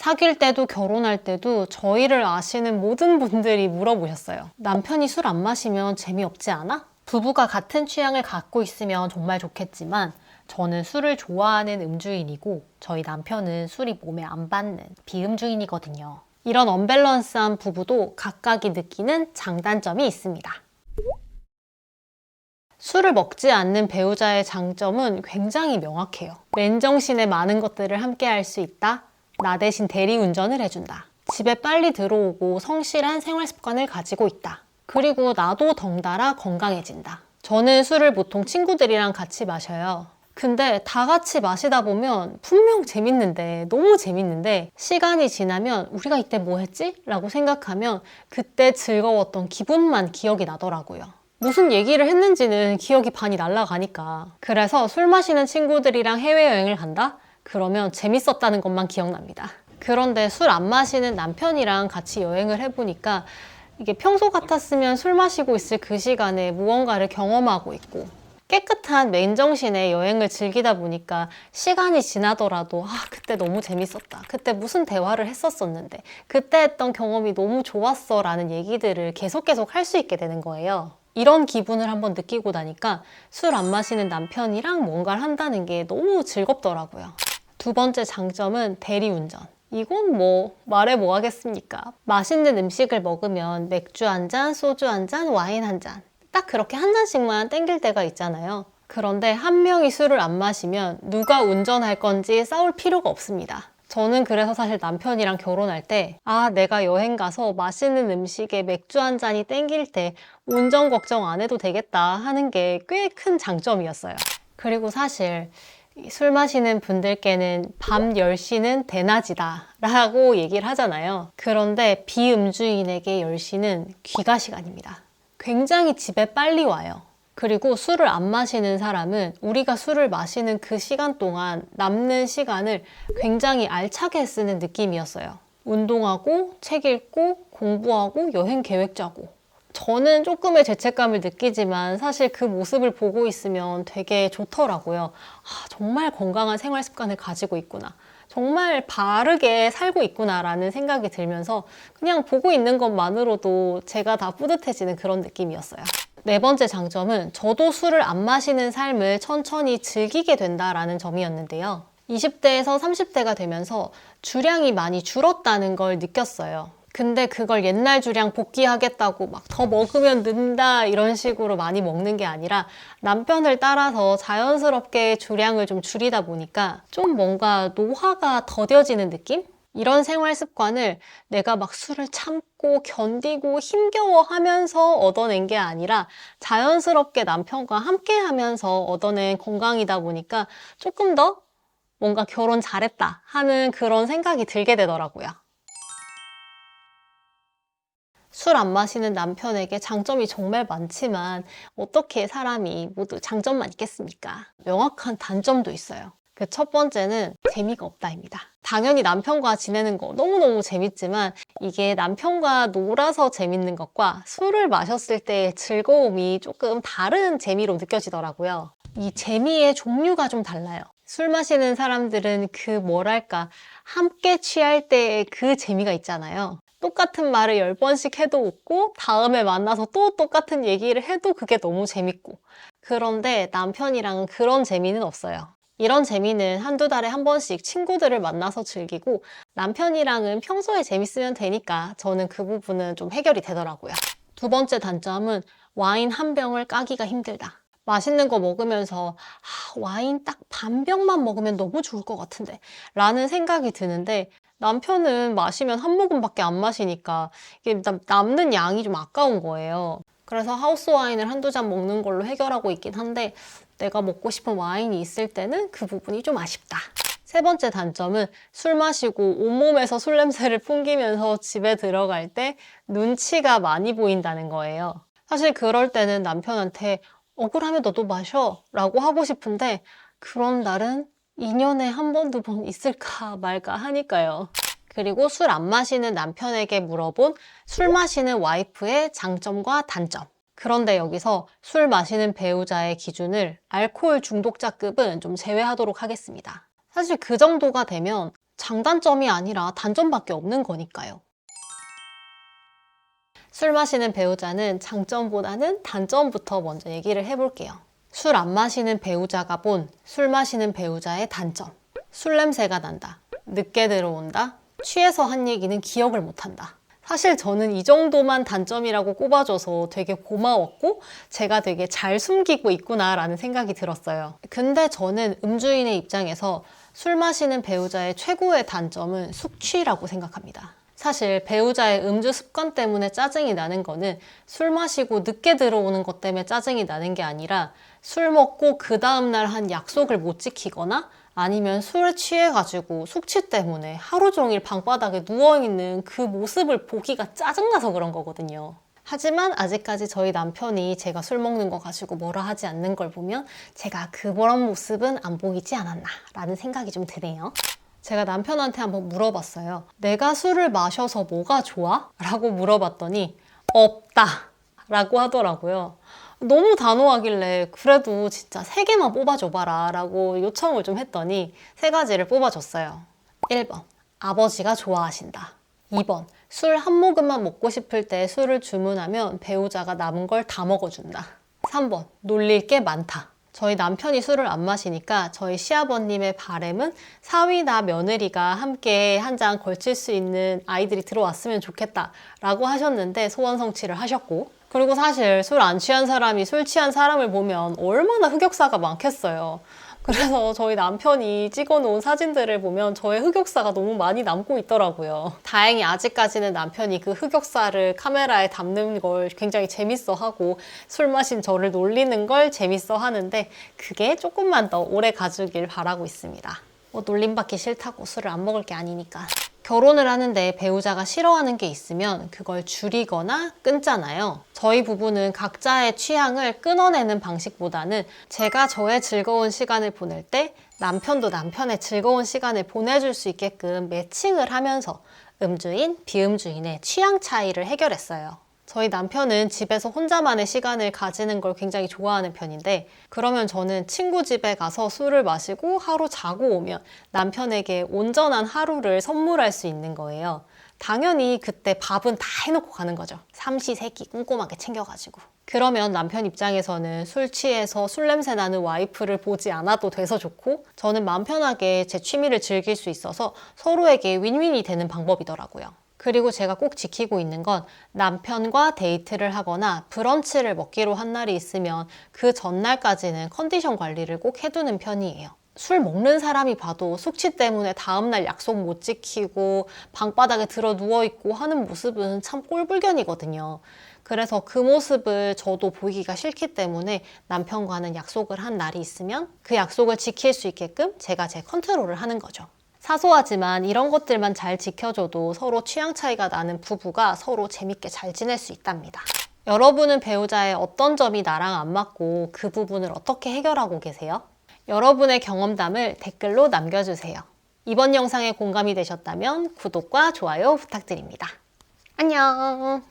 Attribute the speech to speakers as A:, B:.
A: 사귈 때도 결혼할 때도 저희를 아시는 모든 분들이 물어보셨어요. 남편이 술 안 마시면 재미없지 않아? 부부가 같은 취향을 갖고 있으면 정말 좋겠지만 저는 술을 좋아하는 음주인이고 저희 남편은 술이 몸에 안 받는 비음주인이거든요. 이런 언밸런스한 부부도 각각이 느끼는 장단점이 있습니다. 술을 먹지 않는 배우자의 장점은 굉장히 명확해요. 맨정신에 많은 것들을 함께 할 수 있다. 나 대신 대리운전을 해준다. 집에 빨리 들어오고 성실한 생활 습관을 가지고 있다. 그리고 나도 덩달아 건강해진다. 저는 술을 보통 친구들이랑 같이 마셔요. 근데 다 같이 마시다 보면 분명 재밌는데, 너무 재밌는데 시간이 지나면 우리가 이때 뭐 했지? 라고 생각하면 그때 즐거웠던 기분만 기억이 나더라고요. 무슨 얘기를 했는지는 기억이 반이 날아가니까. 그래서 술 마시는 친구들이랑 해외여행을 간다? 그러면 재밌었다는 것만 기억납니다. 그런데 술 안 마시는 남편이랑 같이 여행을 해보니까 이게 평소 같았으면 술 마시고 있을 그 시간에 무언가를 경험하고 있고 깨끗한 맨정신에 여행을 즐기다 보니까 시간이 지나더라도 그때 너무 재밌었다. 그때 무슨 대화를 했었었는데 그때 했던 경험이 너무 좋았어 라는 얘기들을 계속 할 수 있게 되는 거예요. 이런 기분을 한번 느끼고 나니까 술 안 마시는 남편이랑 뭔가를 한다는 게 너무 즐겁더라고요. 두 번째 장점은 대리운전. 이건 말해 뭐 하겠습니까? 맛있는 음식을 먹으면 맥주 한 잔, 소주 한 잔, 와인 한 잔. 딱 그렇게 한 잔씩만 땡길 때가 있잖아요. 그런데 한 명이 술을 안 마시면 누가 운전할 건지 싸울 필요가 없습니다. 저는 그래서 사실 남편이랑 결혼할 때 내가 여행 가서 맛있는 음식에 맥주 한 잔이 땡길 때 운전 걱정 안 해도 되겠다 하는 게 꽤 큰 장점이었어요. 그리고 사실 술 마시는 분들께는 밤 10시는 대낮이다 라고 얘기를 하잖아요. 그런데 비음주인에게 10시는 귀가 시간입니다. 굉장히 집에 빨리 와요. 그리고 술을 안 마시는 사람은 우리가 술을 마시는 그 시간 동안 남는 시간을 굉장히 알차게 쓰는 느낌이었어요. 운동하고, 책 읽고, 공부하고, 여행 계획 짜고. 저는 조금의 죄책감을 느끼지만 사실 그 모습을 보고 있으면 되게 좋더라고요. 정말 건강한 생활 습관을 가지고 있구나. 정말 바르게 살고 있구나라는 생각이 들면서 그냥 보고 있는 것만으로도 제가 다 뿌듯해지는 그런 느낌이었어요. 네 번째 장점은 저도 술을 안 마시는 삶을 천천히 즐기게 된다라는 점이었는데요. 20대에서 30대가 되면서 주량이 많이 줄었다는 걸 느꼈어요. 근데 그걸 옛날 주량 복귀하겠다고 막 더 먹으면 는다 이런 식으로 많이 먹는 게 아니라 남편을 따라서 자연스럽게 주량을 좀 줄이다 보니까 좀 뭔가 노화가 더뎌지는 느낌? 이런 생활 습관을 내가 막 술을 참고 견디고 힘겨워 하면서 얻어낸 게 아니라 자연스럽게 남편과 함께 하면서 얻어낸 건강이다 보니까 조금 더 뭔가 결혼 잘했다 하는 그런 생각이 들게 되더라고요. 술 안 마시는 남편에게 장점이 정말 많지만 어떻게 사람이 모두 장점만 있겠습니까? 명확한 단점도 있어요. 그 첫 번째는 재미가 없다입니다. 당연히 남편과 지내는 거 너무너무 재밌지만 이게 남편과 놀아서 재밌는 것과 술을 마셨을 때의 즐거움이 조금 다른 재미로 느껴지더라고요. 이 재미의 종류가 좀 달라요. 술 마시는 사람들은 함께 취할 때의 그 재미가 있잖아요. 똑같은 말을 10번씩 해도 웃고 다음에 만나서 또 똑같은 얘기를 해도 그게 너무 재밌고. 그런데 남편이랑은 그런 재미는 없어요. 이런 재미는 한두 달에 한 번씩 친구들을 만나서 즐기고 남편이랑은 평소에 재밌으면 되니까 저는 그 부분은 좀 해결이 되더라고요. 두 번째 단점은 와인 한 병을 까기가 힘들다. 맛있는 거 먹으면서 와인 딱 반 병만 먹으면 너무 좋을 것 같은데 라는 생각이 드는데 남편은 마시면 한 모금밖에 안 마시니까 이게 남는 양이 좀 아까운 거예요. 그래서 하우스 와인을 한두 잔 먹는 걸로 해결하고 있긴 한데 내가 먹고 싶은 와인이 있을 때는 그 부분이 좀 아쉽다. 세 번째 단점은 술 마시고 온몸에서 술 냄새를 풍기면서 집에 들어갈 때 눈치가 많이 보인다는 거예요. 사실 그럴 때는 남편한테 억울하면 너도 마셔 라고 하고 싶은데 그런 날은 2년에 한 번, 두 번 있을까 말까 하니까요. 그리고 술 안 마시는 남편에게 물어본 술 마시는 와이프의 장점과 단점. 그런데 여기서 술 마시는 배우자의 기준을 알코올 중독자급은 좀 제외하도록 하겠습니다. 사실 그 정도가 되면 장단점이 아니라 단점밖에 없는 거니까요. 술 마시는 배우자는 장점보다는 단점부터 먼저 얘기를 해볼게요. 술 안 마시는 배우자가 본 술 마시는 배우자의 단점. 술 냄새가 난다. 늦게 들어온다. 취해서 한 얘기는 기억을 못한다. 사실 저는 이 정도만 단점이라고 꼽아줘서 되게 고마웠고 제가 되게 잘 숨기고 있구나라는 생각이 들었어요. 근데 저는 음주인의 입장에서 술 마시는 배우자의 최고의 단점은 숙취라고 생각합니다. 사실 배우자의 음주 습관 때문에 짜증이 나는 거는 술 마시고 늦게 들어오는 것 때문에 짜증이 나는 게 아니라 술 먹고 그 다음날 한 약속을 못 지키거나 아니면 술에 취해가지고 숙취 때문에 하루 종일 방바닥에 누워있는 그 모습을 보기가 짜증나서 그런 거거든요. 하지만 아직까지 저희 남편이 제가 술 먹는 거 가지고 뭐라 하지 않는 걸 보면 제가 그런 모습은 안 보이지 않았나 라는 생각이 좀 드네요. 제가 남편한테 한번 물어봤어요. 내가 술을 마셔서 뭐가 좋아? 라고 물어봤더니 없다 라고 하더라고요. 너무 단호하길래 그래도 진짜 3개만 뽑아줘봐라 라고 요청을 좀 했더니 3가지를 뽑아줬어요. 1번, 아버지가 좋아하신다. 2번, 술 한 모금만 먹고 싶을 때 술을 주문하면 배우자가 남은 걸 다 먹어준다. 3번, 놀릴 게 많다. 저희 남편이 술을 안 마시니까 저희 시아버님의 바람은 사위나 며느리가 함께 한 장 걸칠 수 있는 아이들이 들어왔으면 좋겠다 라고 하셨는데 소원 성취를 하셨고, 그리고 사실 술 안 취한 사람이 술 취한 사람을 보면 얼마나 흑역사가 많겠어요. 그래서 저희 남편이 찍어놓은 사진들을 보면 저의 흑역사가 너무 많이 남고 있더라고요. 다행히 아직까지는 남편이 그 흑역사를 카메라에 담는 걸 굉장히 재밌어하고 술 마신 저를 놀리는 걸 재밌어 하는데 그게 조금만 더 오래 가주길 바라고 있습니다. 뭐 놀림받기 싫다고 술을 안 먹을 게 아니니까. 결혼을 하는데 배우자가 싫어하는 게 있으면 그걸 줄이거나 끊잖아요. 저희 부부는 각자의 취향을 끊어내는 방식보다는 제가 저의 즐거운 시간을 보낼 때 남편도 남편의 즐거운 시간을 보내줄 수 있게끔 매칭을 하면서 음주인, 비음주인의 취향 차이를 해결했어요. 저희 남편은 집에서 혼자만의 시간을 가지는 걸 굉장히 좋아하는 편인데, 그러면 저는 친구 집에 가서 술을 마시고 하루 자고 오면 남편에게 온전한 하루를 선물할 수 있는 거예요. 당연히 그때 밥은 다 해놓고 가는 거죠. 삼시세끼 꼼꼼하게 챙겨가지고. 그러면 남편 입장에서는 술 취해서 술 냄새 나는 와이프를 보지 않아도 돼서 좋고, 저는 마음 편하게 제 취미를 즐길 수 있어서 서로에게 윈윈이 되는 방법이더라고요. 그리고 제가 꼭 지키고 있는 건 남편과 데이트를 하거나 브런치를 먹기로 한 날이 있으면 그 전날까지는 컨디션 관리를 꼭 해두는 편이에요. 술 먹는 사람이 봐도 숙취 때문에 다음날 약속 못 지키고 방바닥에 들어 누워있고 하는 모습은 참 꼴불견이거든요. 그래서 그 모습을 저도 보이기가 싫기 때문에 남편과는 약속을 한 날이 있으면 그 약속을 지킬 수 있게끔 제가 제 컨트롤을 하는 거죠. 사소하지만 이런 것들만 잘 지켜줘도 서로 취향 차이가 나는 부부가 서로 재밌게 잘 지낼 수 있답니다. 여러분은 배우자의 어떤 점이 나랑 안 맞고 그 부분을 어떻게 해결하고 계세요? 여러분의 경험담을 댓글로 남겨주세요. 이번 영상에 공감이 되셨다면 구독과 좋아요 부탁드립니다. 안녕!